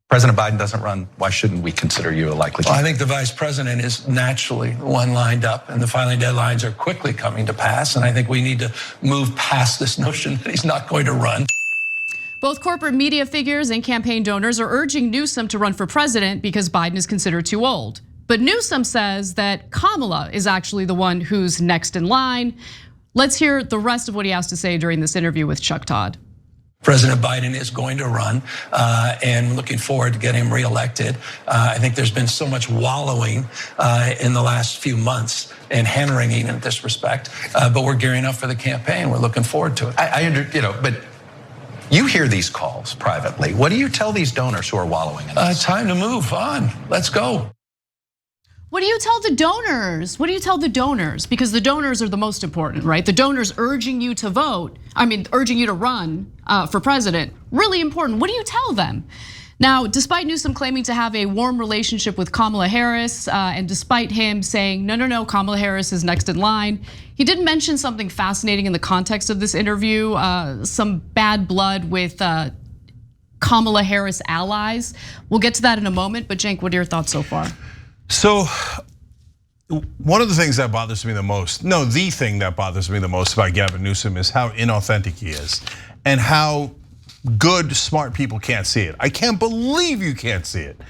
President Biden doesn't run, why shouldn't we consider you a likely candidate? Well, I think the vice president is naturally the one lined up, and the filing deadlines are quickly coming to pass. And I think we need to move past this notion that he's not going to run. Both corporate media figures and campaign donors are urging Newsom to run for president because Biden is considered too old. But Newsom says that Kamala is actually the one who's next in line. Let's hear the rest of what he has to say during this interview with Chuck Todd. President Biden is going to run, and looking forward to getting him reelected. I think there's been so much wallowing in the last few months and hand-wringing in this respect, but we're gearing up for the campaign. We're looking forward to it. But you hear these calls privately. What do you tell these donors who are wallowing in this? Time to move on. Let's go. What do you tell the donors? What do you tell the donors? Because the donors are the most important, right? The donors urging you to vote, urging you to run for president, really important. What do you tell them? Now, despite Newsom claiming to have a warm relationship with Kamala Harris, and despite him saying, no, Kamala Harris is next in line, he did mention something fascinating in the context of this interview, some bad blood with Kamala Harris allies. We'll get to that in a moment, but Cenk, what are your thoughts so far? So one of the things that bothers me the most, the thing that bothers me the most about Gavin Newsom is how inauthentic he is and how good, smart people can't see it. I can't believe you can't see it.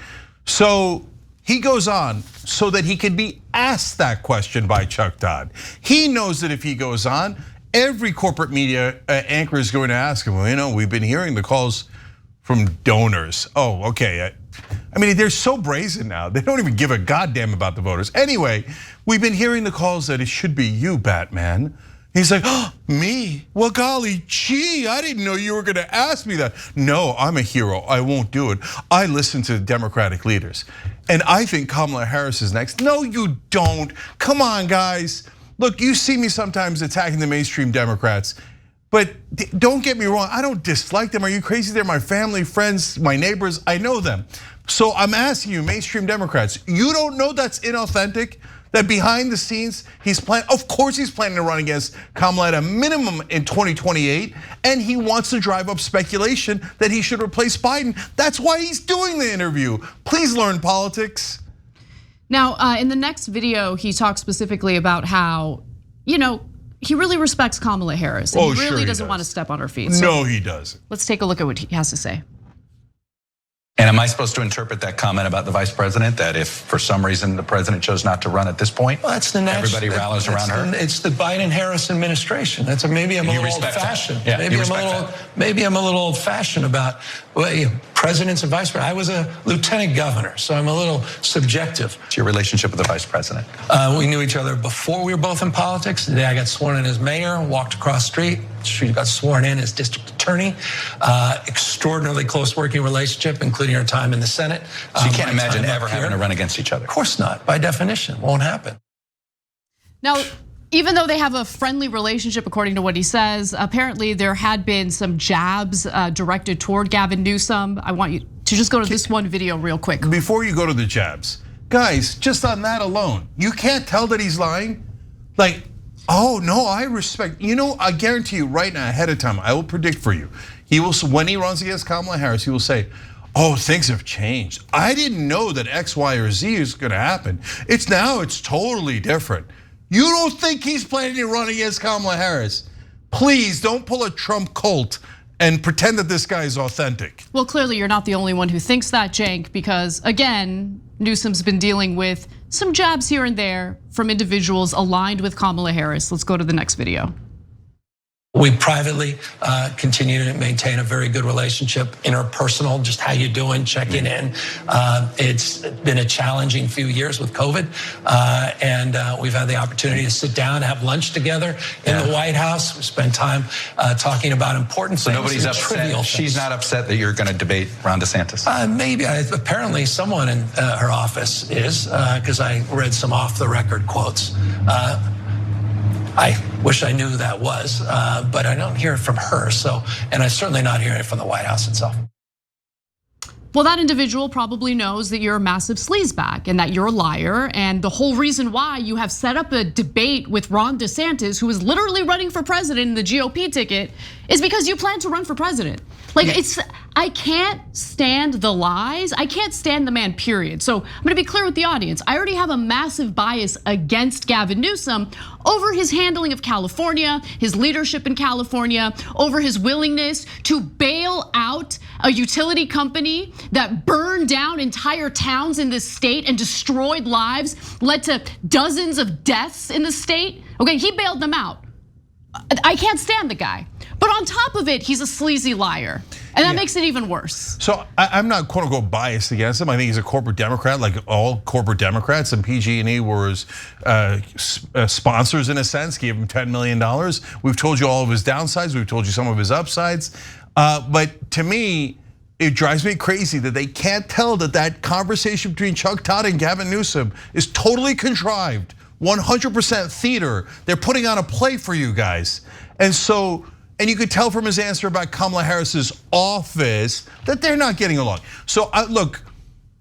So he goes on so that he can be asked that question by Chuck Todd. He knows that if he goes on, every corporate media anchor is going to ask him, well, we've been hearing the calls from donors. Oh, okay. They're so brazen now. They don't even give a goddamn about the voters. Anyway, we've been hearing the calls that it should be you, Batman. He's like, oh, me? Well, golly, gee, I didn't know you were gonna ask me that. No, I'm a hero, I won't do it. I listen to Democratic leaders. And I think Kamala Harris is next. No, you don't. Come on, guys. Look, you see me sometimes attacking the mainstream Democrats, but don't get me wrong, I don't dislike them. Are you crazy? They're my family, friends, my neighbors, I know them. So I'm asking you, mainstream Democrats, you don't know that's inauthentic? That behind the scenes, of course he's planning to run against Kamala at a minimum in 2028, and he wants to drive up speculation that he should replace Biden. That's why he's doing the interview. Please learn politics. Now, in the next video, he talks specifically about how, he really respects Kamala Harris, and he really doesn't want to step on her feet. No, he doesn't. Let's take a look at what he has to say. And am I supposed to interpret that comment about the vice president that if for some reason the president chose not to run at this point, well, that's the next, everybody rallies around her? It's the Biden-Harris administration. Maybe I'm a little old-fashioned. Yeah, maybe I'm a little old-fashioned about presidents and vice presidents. I was a lieutenant governor, so I'm a little subjective. What's your relationship with the vice president? We knew each other before we were both in politics. The day I got sworn in as mayor, walked across the street. She got sworn in as district attorney. Extraordinarily close working relationship, including her time in the Senate. So you can't imagine ever having to run against each other? Of course not, by definition, won't happen. Now, even though they have a friendly relationship, according to what he says, apparently there had been some jabs directed toward Gavin Newsom. I want you to just go to this one video real quick. Before you go to the jabs, guys, just on that alone, you can't tell that he's lying? Oh no, I respect. I guarantee you right now, ahead of time, I will predict for you. He will, when he runs against Kamala Harris, he will say, oh, things have changed. I didn't know that X, Y, or Z is gonna happen. It's totally different. You don't think he's planning to run against Kamala Harris? Please don't pull a Trump cult and pretend that this guy is authentic. Well, clearly you're not the only one who thinks that, Cenk, because again, Newsom's been dealing with some jabs here and there from individuals aligned with Kamala Harris. Let's go to the next video. We privately continue to maintain a very good relationship, interpersonal, just how you doing, checking in. It's been a challenging few years with COVID, and we've had the opportunity to sit down, have lunch together in the White House. We spent time talking about important things. So nobody's upset. She's not upset that you're going to debate Ron DeSantis? Maybe. Apparently someone in her office is, because I read some off-the-record quotes. I wish I knew who that was, but I don't hear it from her. And I'm certainly not hearing it from the White House itself. Well, that individual probably knows that you're a massive sleazebag and that you're a liar. And the whole reason why you have set up a debate with Ron DeSantis, who is literally running for president in the GOP ticket, is because you plan to run for president. I can't stand the lies. I can't stand the man, period. So I'm gonna be clear with the audience. I already have a massive bias against Gavin Newsom over his handling of California, his leadership in California, over his willingness to bail out a utility company that burned down entire towns in this state and destroyed lives, led to dozens of deaths in the state. Okay, he bailed them out. I can't stand the guy. But on top of it, he's a sleazy liar. And that makes it even worse. So I'm not quote unquote biased against him. I think he's a corporate Democrat, like all corporate Democrats. And PG&E were his sponsors in a sense, gave him $10 million. We've told you all of his downsides. We've told you some of his upsides. But to me, it drives me crazy that they can't tell that conversation between Chuck Todd and Gavin Newsom is totally contrived, 100% theater. They're putting on a play for you guys. And you could tell from his answer about Kamala Harris's office that they're not getting along. So look,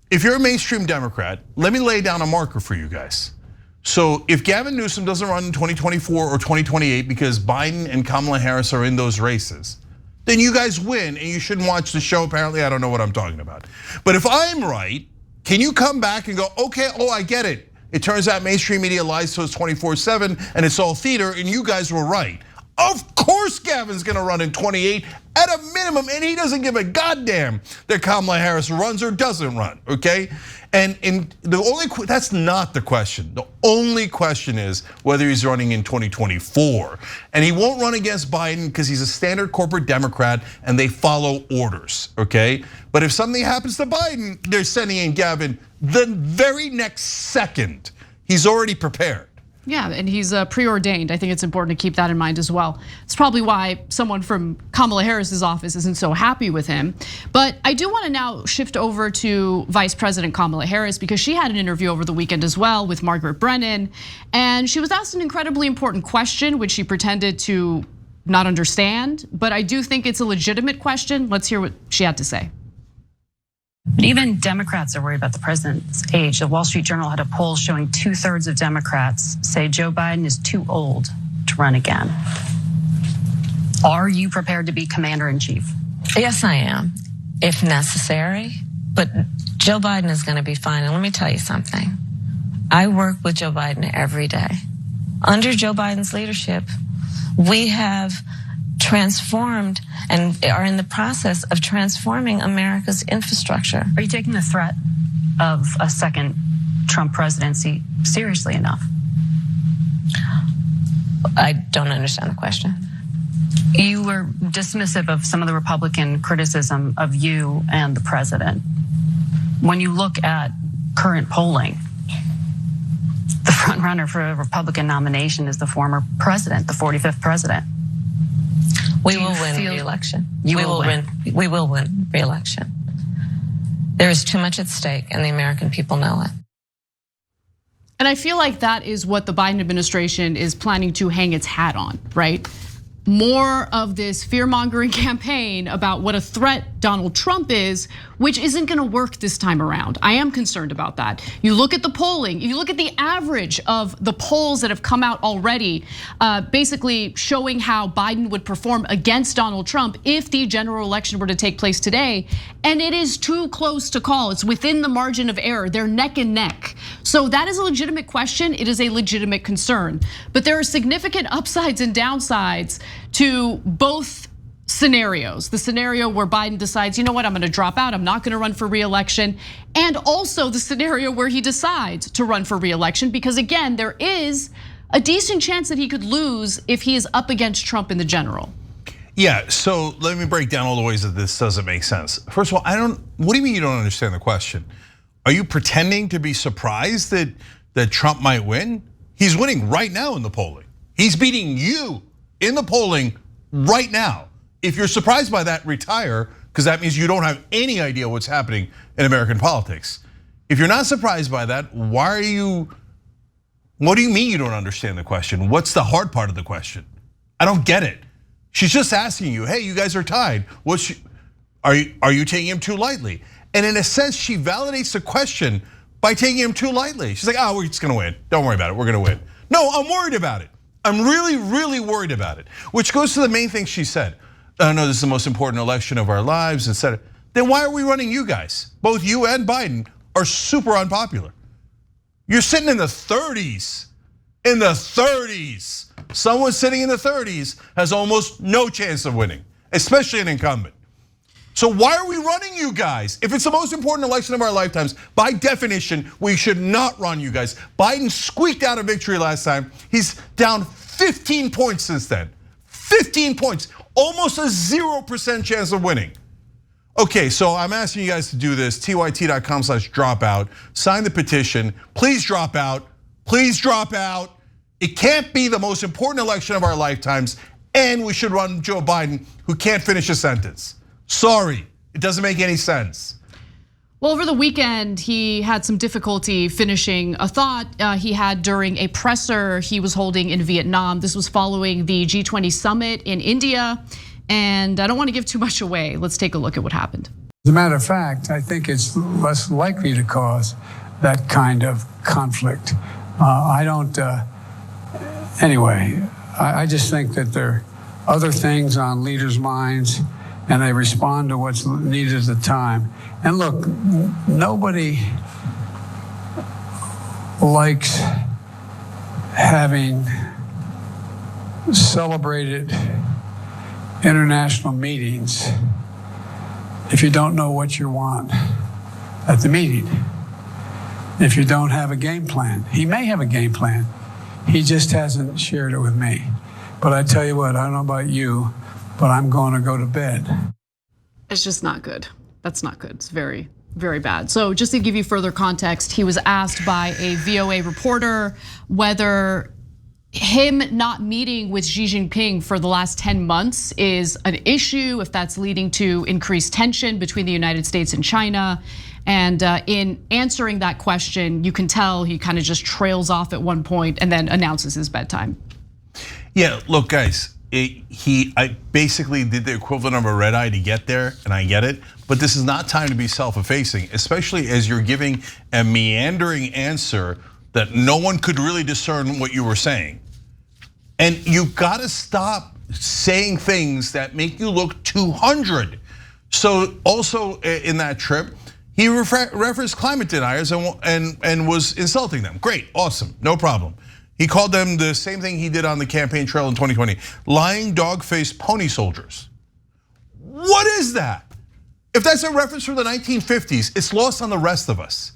if you're a mainstream Democrat, let me lay down a marker for you guys. So if Gavin Newsom doesn't run in 2024 or 2028 because Biden and Kamala Harris are in those races, then you guys win and you shouldn't watch the show. Apparently, I don't know what I'm talking about. But if I'm right, can you come back and go, okay, I get it. It turns out mainstream media lies to us 24/7 and it's all theater and you guys were right. Of course Gavin's gonna run in 28 at a minimum, and he doesn't give a goddamn that Kamala Harris runs or doesn't run, okay? And that's not the question. The only question is whether he's running in 2024. And he won't run against Biden because he's a standard corporate Democrat and they follow orders, okay? But if something happens to Biden, they're sending in Gavin the very next second. He's already prepared. Yeah, and he's preordained. I think it's important to keep that in mind as well. It's probably why someone from Kamala Harris's office isn't so happy with him. But I do want to now shift over to Vice President Kamala Harris because she had an interview over the weekend as well with Margaret Brennan. And she was asked an incredibly important question, which she pretended to not understand. But I do think it's a legitimate question. Let's hear what she had to say. But even Democrats are worried about the president's age. The Wall Street Journal had a poll showing 2/3 of Democrats say Joe Biden is too old to run again. Are you prepared to be commander-in-chief? Yes, I am, if necessary. But Joe Biden is going to be fine. And let me tell you something. I work with Joe Biden every day. Under Joe Biden's leadership, we have transformed and are in the process of transforming America's infrastructure. Are you taking the threat of a second Trump presidency seriously enough? I don't understand the question. You were dismissive of some of the Republican criticism of you and the president. When you look at current polling, the front runner for a Republican nomination is the former president, the 45th president. We will win re-election. We will win re-election. There is too much at stake and the American people know it. And I feel like that is what the Biden administration is planning to hang its hat on, right? More of this fear-mongering campaign about what a threat Donald Trump is, which isn't gonna work this time around. I am concerned about that. You look at the polling, you look at the average of the polls that have come out already, basically showing how Biden would perform against Donald Trump if the general election were to take place today. And it is too close to call. It's within the margin of error. They're neck and neck. So that is a legitimate question. It is a legitimate concern. But there are significant upsides and downsides to both scenarios. The scenario where Biden decides, you know what, I'm gonna drop out, I'm not gonna run for re-election. And also the scenario where he decides to run for re-election, because again, there is a decent chance that he could lose if he is up against Trump in the general. Yeah, so let me break down all the ways that this doesn't make sense. First of all, what do you mean you don't understand the question? Are you pretending to be surprised that Trump might win? He's winning right now in the polling. He's beating you in the polling right now. If you're surprised by that, retire, because that means you don't have any idea what's happening in American politics. If you're not surprised by that, what do you mean you don't understand the question? What's the hard part of the question? I don't get it. She's just asking you, hey, you guys are tied. Are you taking him too lightly? And in a sense, she validates the question by taking him too lightly. She's like, we're just gonna win. Don't worry about it, we're gonna win. No, I'm worried about it. I'm really, really worried about it. Which goes to the main thing she said. oh no, this is the most important election of our lives, etc. Then why are we running you guys? Both you and Biden are super unpopular. You're sitting in the 30s. In the 30s. Someone sitting in the 30s has almost no chance of winning, especially an incumbent. So why are we running you guys? If it's the most important election of our lifetimes, by definition, we should not run you guys. Biden squeaked out a victory last time. He's down 15 points since then. 15 points, almost a 0% chance of winning. Okay, so I'm asking you guys to do this, tyt.com/dropout. Sign the petition, please drop out, please drop out. It can't be the most important election of our lifetimes, and we should run Joe Biden, who can't finish a sentence. Sorry, it doesn't make any sense. Well, over the weekend, he had some difficulty finishing a thought he had during a presser he was holding in Vietnam. This was following the G20 summit in India, and I don't want to give too much away. Let's take a look at what happened. As a matter of fact, I think it's less likely to cause that kind of conflict. Anyway, I just think that there are other things on leaders' minds, and they respond to what's needed at the time. And look, nobody likes having celebrated international meetings if you don't know what you want at the meeting, if you don't have a game plan. He may have a game plan. He just hasn't shared it with me. But I tell you what, I don't know about you, but I'm going to go to bed. It's just not good. That's not good. It's very, very bad. So just to give you further context, he was asked by a VOA reporter whether him not meeting with Xi Jinping for the last 10 months is an issue, if that's leading to increased tension between the United States and China. And in answering that question, you can tell he kind of just trails off at one point and then announces his bedtime. Yeah, look, guys, I basically did the equivalent of a red eye to get there, and I get it. But this is not time to be self-effacing, especially as you're giving a meandering answer that no one could really discern what you were saying. And you gotta stop saying things that make you look 200. So also in that trip, he referenced climate deniers and was insulting them. Great, awesome, no problem. He called them the same thing he did on the campaign trail in 2020, lying dog-faced pony soldiers. What is that? If that's a reference from the 1950s, it's lost on the rest of us.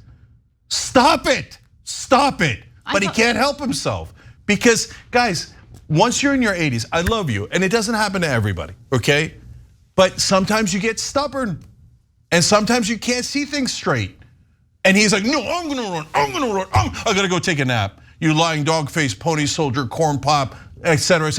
Stop it, stop it. But he can't help himself because, guys, once you're in your 80s, I love you, and it doesn't happen to everybody, okay? But sometimes you get stubborn, and sometimes you can't see things straight. And he's like, no, I'm gonna run, I gotta go take a nap. You lying dog-faced pony soldier, corn pop, etc.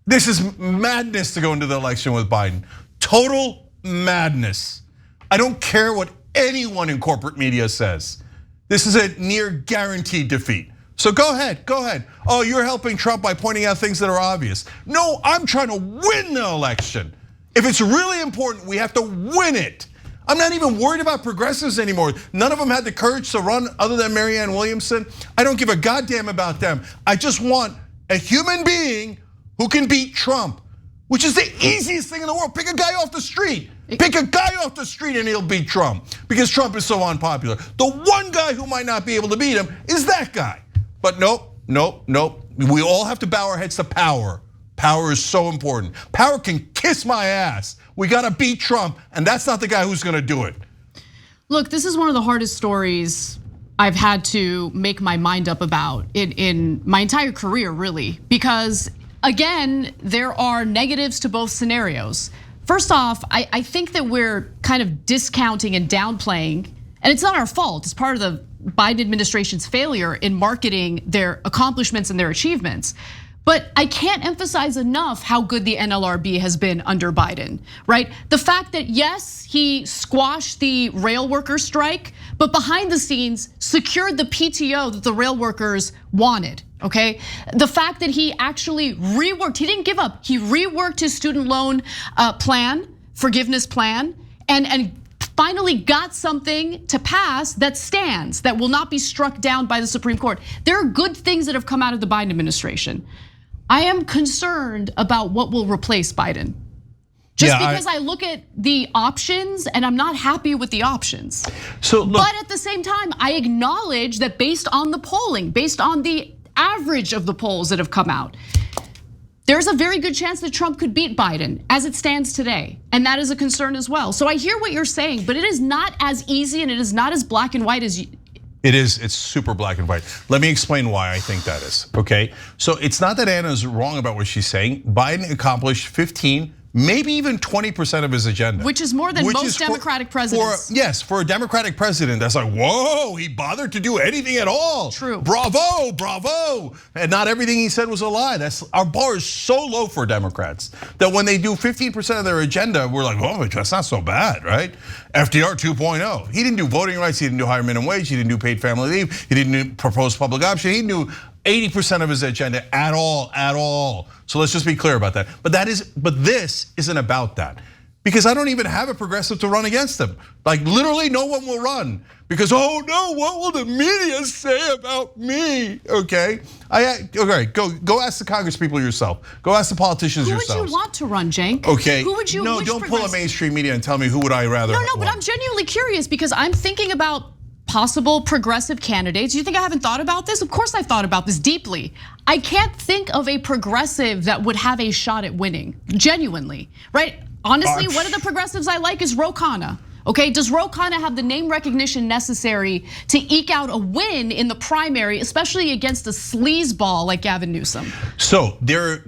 This is madness to go into the election with Biden. Total madness. I don't care what anyone in corporate media says. This is a near guaranteed defeat. So go ahead, go ahead. Oh, you're helping Trump by pointing out things that are obvious. No, I'm trying to win the election. If it's really important, we have to win it. I'm not even worried about progressives anymore. None of them had the courage to run other than Marianne Williamson. I don't give a goddamn about them. I just want a human being who can beat Trump, which is the easiest thing in the world. Pick a guy off the street. Pick a guy off the street and he'll beat Trump because Trump is so unpopular. The one guy who might not be able to beat him is that guy. But nope. We all have to bow our heads to power. Power is so important. Power can kiss my ass. We gotta beat Trump, and that's not the guy who's gonna do it. Look, this is one of the hardest stories I've had to make my mind up about in my entire career, really, because again, there are negatives to both scenarios. First off, I think that we're kind of discounting and downplaying, and it's not our fault. It's part of the Biden administration's failure in marketing their accomplishments and their achievements. But I can't emphasize enough how good the NLRB has been under Biden, right? The fact that yes, he squashed the rail workers strike, but behind the scenes secured the PTO that the rail workers wanted, okay? The fact that he actually reworked, he didn't give up, he reworked his student loan forgiveness plan, and finally got something to pass that stands, that will not be struck down by the Supreme Court. There are good things that have come out of the Biden administration. I am concerned about what will replace Biden. Just because I look at the options and I'm not happy with the options. So look, but at the same time, I acknowledge that based on the polling, based on the average of the polls that have come out, there's a very good chance that Trump could beat Biden as it stands today. And that is a concern as well. So I hear what you're saying, but it is not as easy and it is not as black and white as you. It is, it's super black and white. Let me explain why I think that is, okay? So it's not that Anna is wrong about what she's saying. Biden accomplished 15, maybe even 20% of his agenda. Which is more than most Democratic presidents. Yes, for a Democratic president, that's like, whoa, he bothered to do anything at all. True. Bravo, bravo. And not everything he said was a lie. Our bar is so low for Democrats that when they do 15% of their agenda, we're like, oh, that's not so bad, right? FDR 2.0. He didn't do voting rights, he didn't do higher minimum wage, he didn't do paid family leave, he didn't do proposed public option, he didn't do 80% of his agenda at all. So let's just be clear about that. But this isn't about that. Because I don't even have a progressive to run against him. Like literally no one will run. Because, oh no, what will the media say about me? Okay, okay, go ask the Congress people yourself. Go ask the politicians yourselves. Who would you want to run, Cenk? Okay, who would you? No, don't pull a mainstream media and tell me who would I rather. No, but I'm genuinely curious because I'm thinking about possible progressive candidates. You think I haven't thought about this? Of course I've thought about this deeply. I can't think of a progressive that would have a shot at winning, genuinely, right? Honestly, one of the progressives I like is Ro Khanna. Okay, does Ro Khanna have the name recognition necessary to eke out a win in the primary, especially against a sleazeball like Gavin Newsom? So there are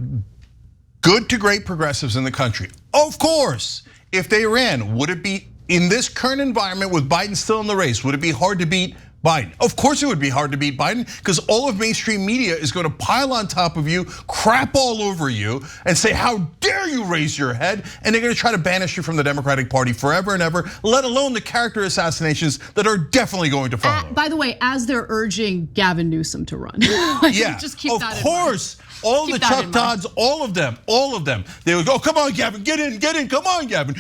good to great progressives in the country. Of course, if they ran, would it be in this current environment with Biden still in the race, would it be hard to beat Biden? Of course it would be hard to beat Biden because all of mainstream media is going to pile on top of you, crap all over you, and say, how dare you raise your head? And they're going to try to banish you from the Democratic Party forever and ever, let alone the character assassinations that are definitely going to follow. By the way, as they're urging Gavin Newsom to run. Yeah, just keep that in course. Mind. All the Chuck Todds, all of them. They would go, come on, Gavin, get in, come on, Gavin.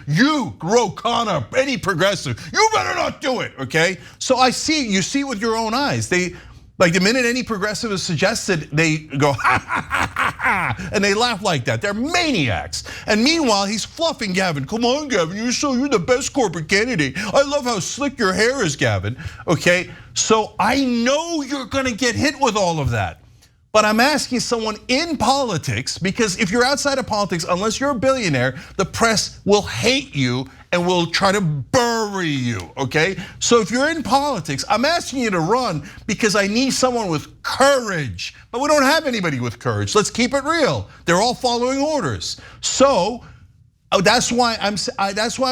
You, Ro Khanna, any progressive, you better not do it, okay? So you see with your own eyes. Like the minute any progressive is suggested, they go, ha, and they laugh like that. They're maniacs. And meanwhile, he's fluffing Gavin. Come on, Gavin, you're the best corporate candidate. I love how slick your hair is, Gavin, okay? So I know you're gonna get hit with all of that. But I'm asking someone in politics, because if you're outside of politics, unless you're a billionaire, the press will hate you and will try to bury you, okay? So if you're in politics, I'm asking you to run because I need someone with courage. But we don't have anybody with courage. Let's keep it real. They're all following orders. So that's why I'm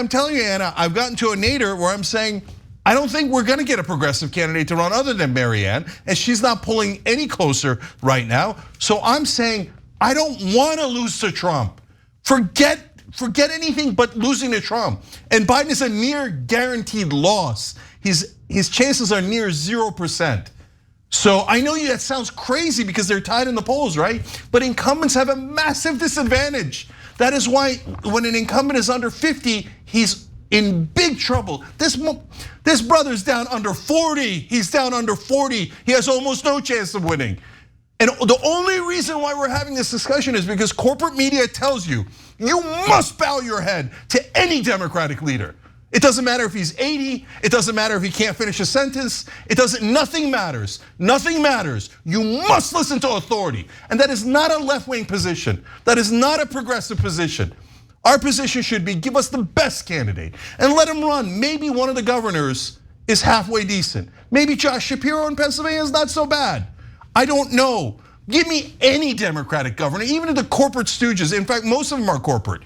telling you, Anna, I've gotten to a nadir where I'm saying, I don't think we're gonna get a progressive candidate to run other than Marianne, and she's not pulling any closer right now. So I'm saying, I don't wanna lose to Trump. Forget anything but losing to Trump. And Biden is a near guaranteed loss. His chances are near 0%. So I know that sounds crazy because they're tied in the polls, right? But incumbents have a massive disadvantage. That is why when an incumbent is under 50, he's in big trouble. This brother's down under 40. He's down under 40. He has almost no chance of winning. And the only reason why we're having this discussion is because corporate media tells you, you must bow your head to any Democratic leader. It doesn't matter if he's 80, it doesn't matter if he can't finish a sentence, nothing matters, nothing matters. You must listen to authority. And that is not a left-wing position. That is not a progressive position. Our position should be, give us the best candidate and let him run. Maybe one of the governors is halfway decent. Maybe Josh Shapiro in Pennsylvania is not so bad. I don't know. Give me any Democratic governor, even the corporate stooges. In fact, most of them are corporate.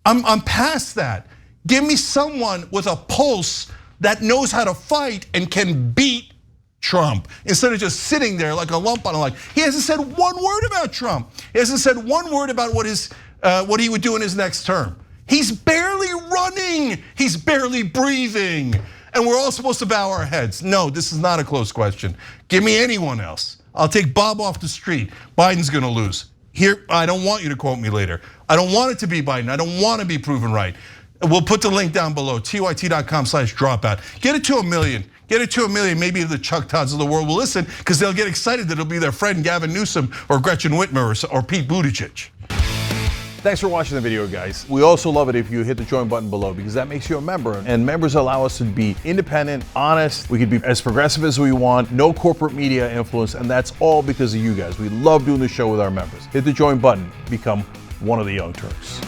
I'm past that. Give me someone with a pulse that knows how to fight and can beat Trump instead of just sitting there like a lump on a log. He hasn't said one word about Trump. He hasn't said one word about what he would do in his next term. He's barely running. He's barely breathing. And we're all supposed to bow our heads. No, this is not a close question. Give me anyone else. I'll take Bob off the street. Biden's gonna lose. Here, I don't want you to quote me later. I don't want it to be Biden. I don't want to be proven right. We'll put the link down below, tyt.com/dropout. Get it to 1 million. Get it to 1 million. Maybe the Chuck Todds of the world will listen because they'll get excited that it'll be their friend Gavin Newsom or Gretchen Whitmer or Pete Buttigieg. Thanks for watching the video, guys. We also love it if you hit the join button below, because that makes you a member, and members allow us to be independent, honest. We can be as progressive as we want, no corporate media influence, and that's all because of you guys. We love doing the show with our members. Hit the join button, become one of the Young Turks.